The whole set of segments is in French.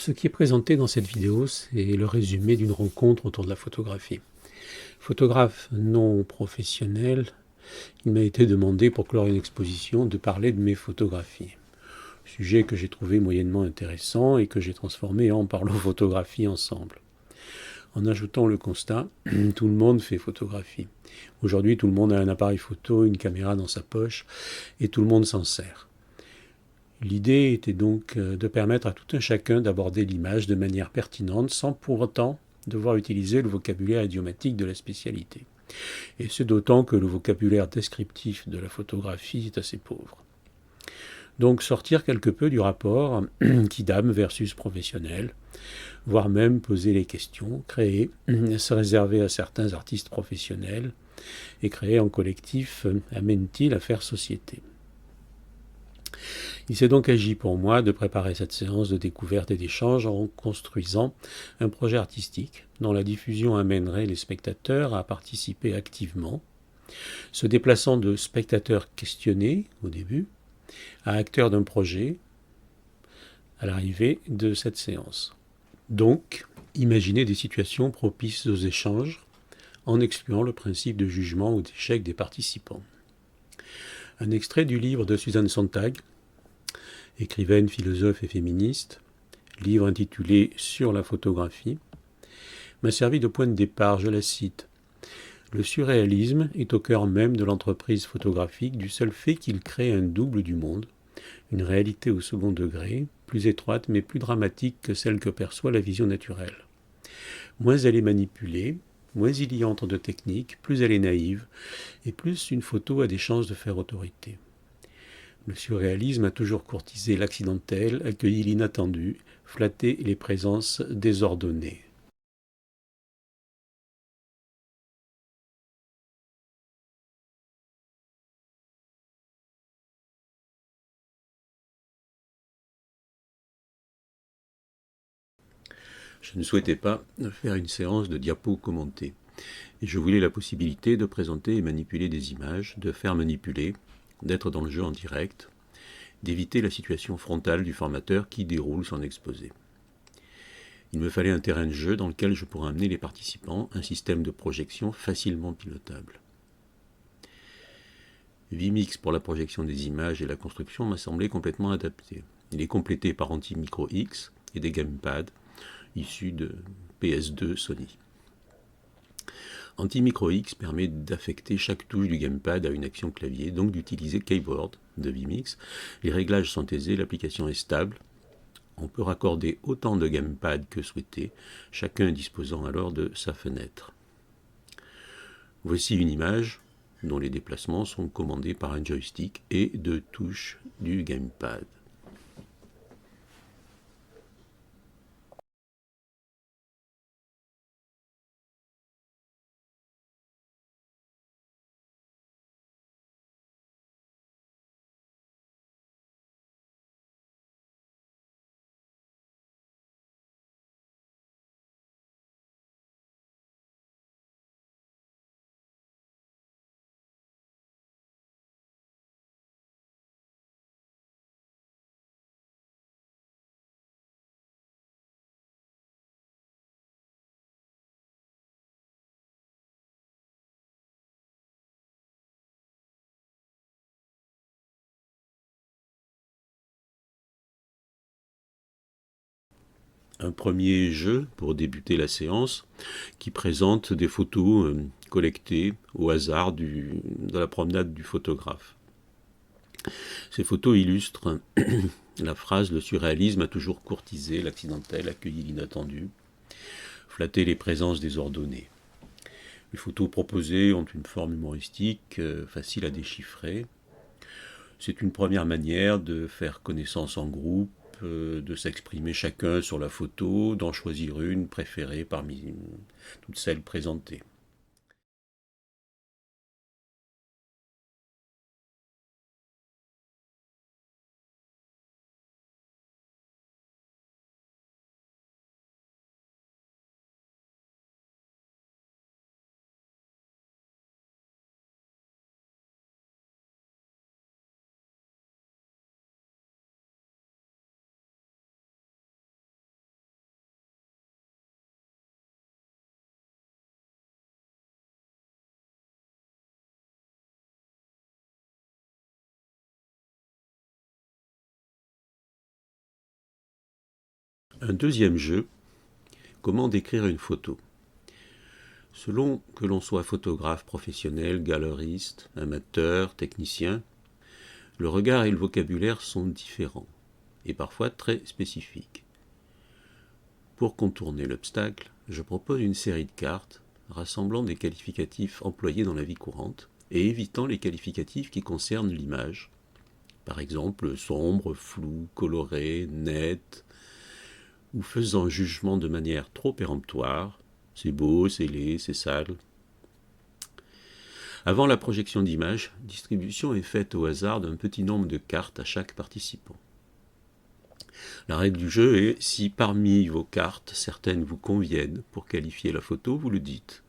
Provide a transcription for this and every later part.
Ce qui est présenté dans cette vidéo, c'est le résumé d'une rencontre autour de la photographie. Photographe non professionnel, il m'a été demandé pour clore une exposition de parler de mes photographies. Sujet que j'ai trouvé moyennement intéressant et que j'ai transformé en parlons-photographie ensemble. En ajoutant le constat, tout le monde fait photographie. Aujourd'hui, tout le monde a un appareil photo, une caméra dans sa poche et tout le monde s'en sert. L'idée était donc de permettre à tout un chacun d'aborder l'image de manière pertinente sans pour autant devoir utiliser le vocabulaire idiomatique de la spécialité. Et ce d'autant que le vocabulaire descriptif de la photographie est assez pauvre. Donc sortir quelque peu du rapport kidam versus professionnel, voire même poser les questions, créer, se réserver à certains artistes professionnels, et créer en collectif amène-t-il à faire société. Il s'est donc agi pour moi de préparer cette séance de découverte et d'échange en construisant un projet artistique dont la diffusion amènerait les spectateurs à participer activement, se déplaçant de spectateurs questionnés au début à acteurs d'un projet à l'arrivée de cette séance. Donc, imaginez des situations propices aux échanges en excluant le principe de jugement ou d'échec des participants. Un extrait du livre de Susan Sontag, écrivaine, philosophe et féministe, livre intitulé Sur la photographie, m'a servi de point de départ, je la cite. Le surréalisme est au cœur même de l'entreprise photographique du seul fait qu'il crée un double du monde, une réalité au second degré, plus étroite mais plus dramatique que celle que perçoit la vision naturelle. Moins elle est manipulée, moins il y entre de techniques, plus elle est naïve, et plus une photo a des chances de faire autorité. Le surréalisme a toujours courtisé l'accidentel, accueilli l'inattendu, flatté les présences désordonnées. Je ne souhaitais pas faire une séance de diapos commentées. Et je voulais la possibilité de présenter et manipuler des images, de faire manipuler, d'être dans le jeu en direct, d'éviter la situation frontale du formateur qui déroule son exposé. Il me fallait un terrain de jeu dans lequel je pourrais amener les participants, un système de projection facilement pilotable. Vimix pour la projection des images et la construction m'a semblé complètement adapté. Il est complété par Antimicro X et des gamepads issus de PS2 Sony. Antimicro X permet d'affecter chaque touche du gamepad à une action clavier, donc d'utiliser Keyboard de Vimix. Les réglages sont aisés, l'application est stable. On peut raccorder autant de gamepads que souhaité, chacun disposant alors de sa fenêtre. Voici une image dont les déplacements sont commandés par un joystick et deux touches du gamepad. Un premier jeu pour débuter la séance qui présente des photos collectées au hasard de la promenade du photographe. Ces photos illustrent la phrase « Le surréalisme a toujours courtisé l'accidentel, accueilli l'inattendu, flatté les présences désordonnées ». Les photos proposées ont une forme humoristique, facile à déchiffrer. C'est une première manière de faire connaissance en groupe, de s'exprimer chacun sur la photo, d'en choisir une préférée parmi toutes celles présentées. Un deuxième jeu, comment décrire une photo. Selon que l'on soit photographe professionnel, galeriste, amateur, technicien, le regard et le vocabulaire sont différents et parfois très spécifiques. Pour contourner l'obstacle, je propose une série de cartes rassemblant des qualificatifs employés dans la vie courante et évitant les qualificatifs qui concernent l'image. Par exemple, sombre, flou, coloré, net, ou faisant jugement de manière trop péremptoire, c'est beau, c'est laid, c'est sale. Avant la projection d'image, distribution est faite au hasard d'un petit nombre de cartes à chaque participant. La règle du jeu est, si parmi vos cartes, certaines vous conviennent pour qualifier la photo, vous le dites,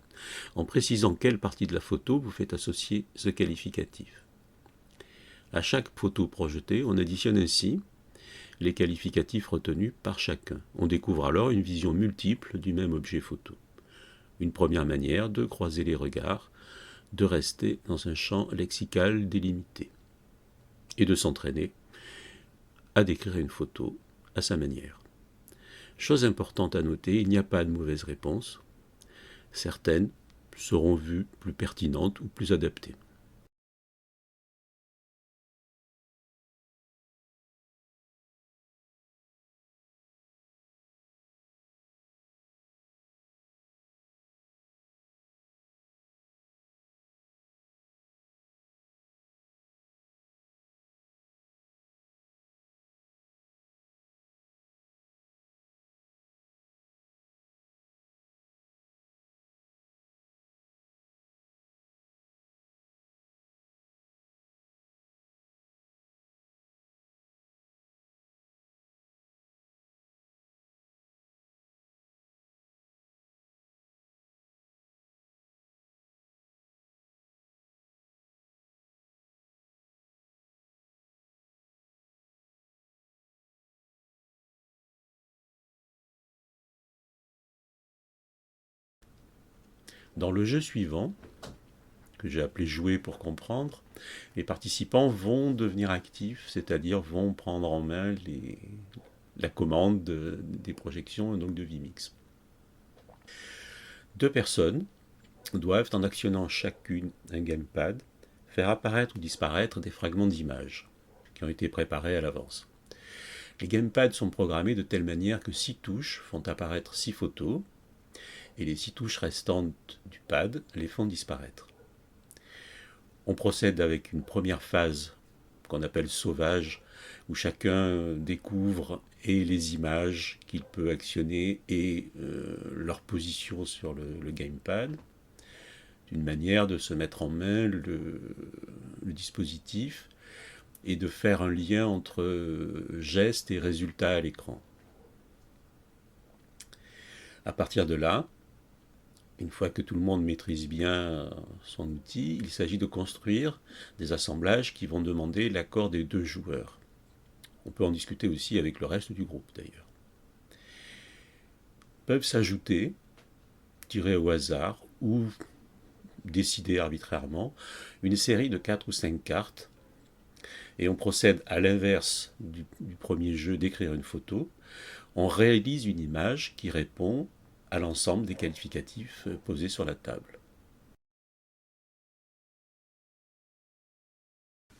en précisant quelle partie de la photo vous faites associer ce qualificatif. À chaque photo projetée, on additionne ainsi les qualificatifs retenus par chacun. On découvre alors une vision multiple du même objet photo. Une première manière de croiser les regards, de rester dans un champ lexical délimité et de s'entraîner à décrire une photo à sa manière. Chose importante à noter, il n'y a pas de mauvaise réponse. Certaines seront vues plus pertinentes ou plus adaptées. Dans le jeu suivant, que j'ai appelé jouer pour comprendre, les participants vont devenir actifs, c'est-à-dire vont prendre en main la commande des projections donc de Vimix. Deux personnes doivent, en actionnant chacune un gamepad, faire apparaître ou disparaître des fragments d'images qui ont été préparés à l'avance. Les gamepads sont programmés de telle manière que 6 touches font apparaître 6 photos et les 6 touches restantes du pad les font disparaître. On procède avec une première phase qu'on appelle sauvage, où chacun découvre et les images qu'il peut actionner et leur position sur le gamepad, d'une manière de se mettre en main le dispositif et de faire un lien entre geste et résultat à l'écran. À partir de là, une fois que tout le monde maîtrise bien son outil, il s'agit de construire des assemblages qui vont demander l'accord des deux joueurs. On peut en discuter aussi avec le reste du groupe d'ailleurs. Peuvent s'ajouter, tirés au hasard ou décider arbitrairement, une série de 4 ou 5 cartes et on procède à l'inverse du premier jeu d'écrire une photo. On réalise une image qui répond à l'ensemble des qualificatifs posés sur la table.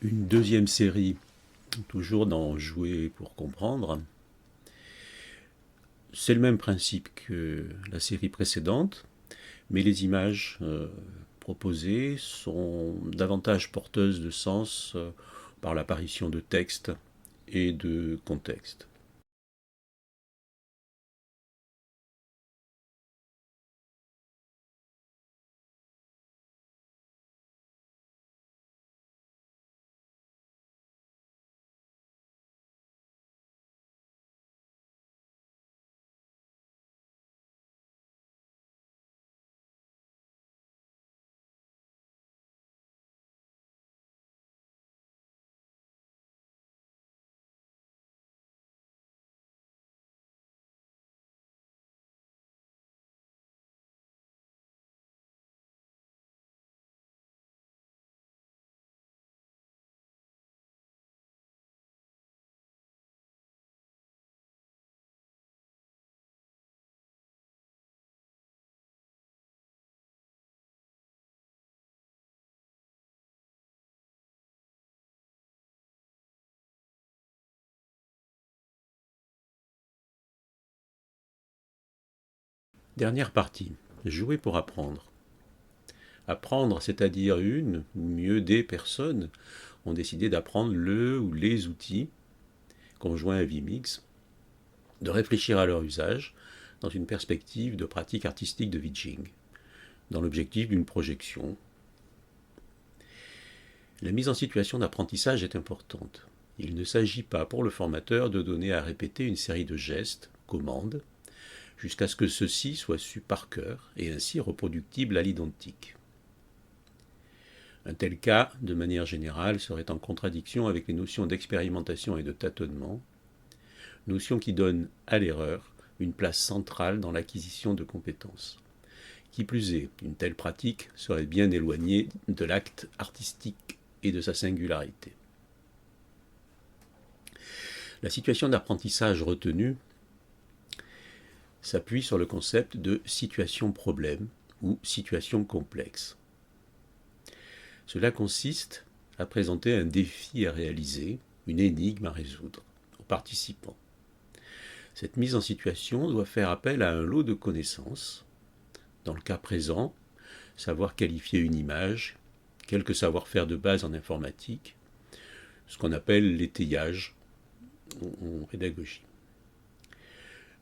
Une deuxième série, toujours dans Jouer pour comprendre. C'est le même principe que la série précédente, mais les images proposées sont davantage porteuses de sens par l'apparition de texte et de contexte. Dernière partie. Jouer pour apprendre. Apprendre, c'est-à-dire une, ou mieux des personnes, ont décidé d'apprendre le ou les outils conjoints à Vimix, de réfléchir à leur usage dans une perspective de pratique artistique de Vicing, dans l'objectif d'une projection. La mise en situation d'apprentissage est importante. Il ne s'agit pas pour le formateur de donner à répéter une série de gestes, commandes, jusqu'à ce que ceux-ci soient sus par cœur et ainsi reproductibles à l'identique. Un tel cas, de manière générale, serait en contradiction avec les notions d'expérimentation et de tâtonnement, notions qui donnent à l'erreur une place centrale dans l'acquisition de compétences. Qui plus est, une telle pratique serait bien éloignée de l'acte artistique et de sa singularité. La situation d'apprentissage retenue s'appuie sur le concept de situation-problème ou situation complexe. Cela consiste à présenter un défi à réaliser, une énigme à résoudre aux participants. Cette mise en situation doit faire appel à un lot de connaissances. Dans le cas présent, savoir qualifier une image, quelques savoir-faire de base en informatique, ce qu'on appelle l'étayage en pédagogie.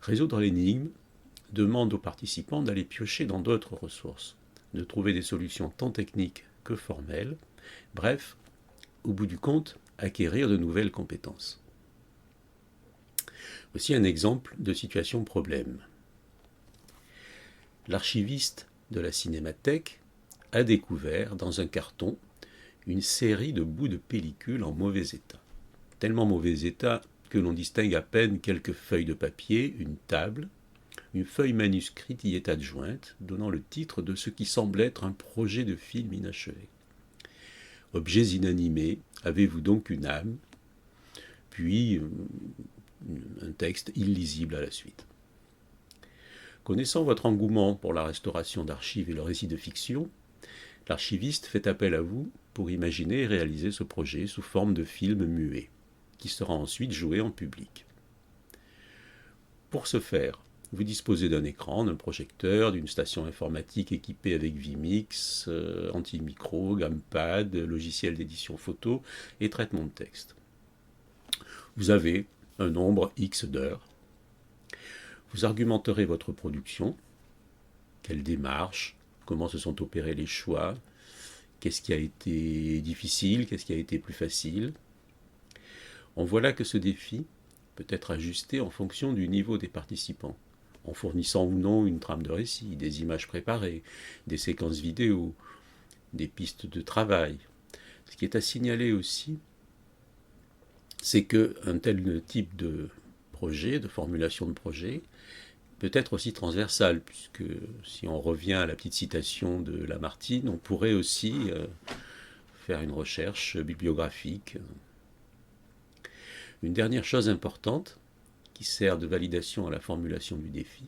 Résoudre l'énigme demande aux participants d'aller piocher dans d'autres ressources, de trouver des solutions tant techniques que formelles, bref, au bout du compte, acquérir de nouvelles compétences. Voici un exemple de situation problème. L'archiviste de la Cinémathèque a découvert dans un carton une série de bouts de pellicule en mauvais état. Tellement mauvais état que l'on distingue à peine quelques feuilles de papier, une table, une feuille manuscrite y est adjointe, donnant le titre de ce qui semble être un projet de film inachevé. Objets inanimés, avez-vous donc une âme? Puis un texte illisible à la suite. Connaissant votre engouement pour la restauration d'archives et le récit de fiction, l'archiviste fait appel à vous pour imaginer et réaliser ce projet sous forme de film muet, qui sera ensuite joué en public. Pour ce faire, vous disposez d'un écran, d'un projecteur, d'une station informatique équipée avec Vimix, anti-micro, gamepad, logiciel d'édition photo et traitement de texte. Vous avez un nombre X d'heures. Vous argumenterez votre production, quelle démarche, comment se sont opérés les choix, qu'est-ce qui a été difficile, qu'est-ce qui a été plus facile. En voilà que ce défi peut être ajusté en fonction du niveau des participants, en fournissant ou non une trame de récit, des images préparées, des séquences vidéo, des pistes de travail. Ce qui est à signaler aussi, c'est qu'un tel type de projet, de formulation de projet, peut être aussi transversal, puisque si on revient à la petite citation de Lamartine, on pourrait aussi faire une recherche bibliographique. Une dernière chose importante, qui sert de validation à la formulation du défi,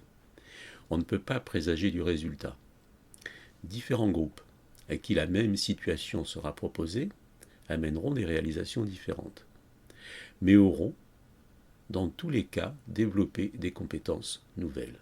on ne peut pas présager du résultat. Différents groupes à qui la même situation sera proposée amèneront des réalisations différentes, mais auront, dans tous les cas, développé des compétences nouvelles.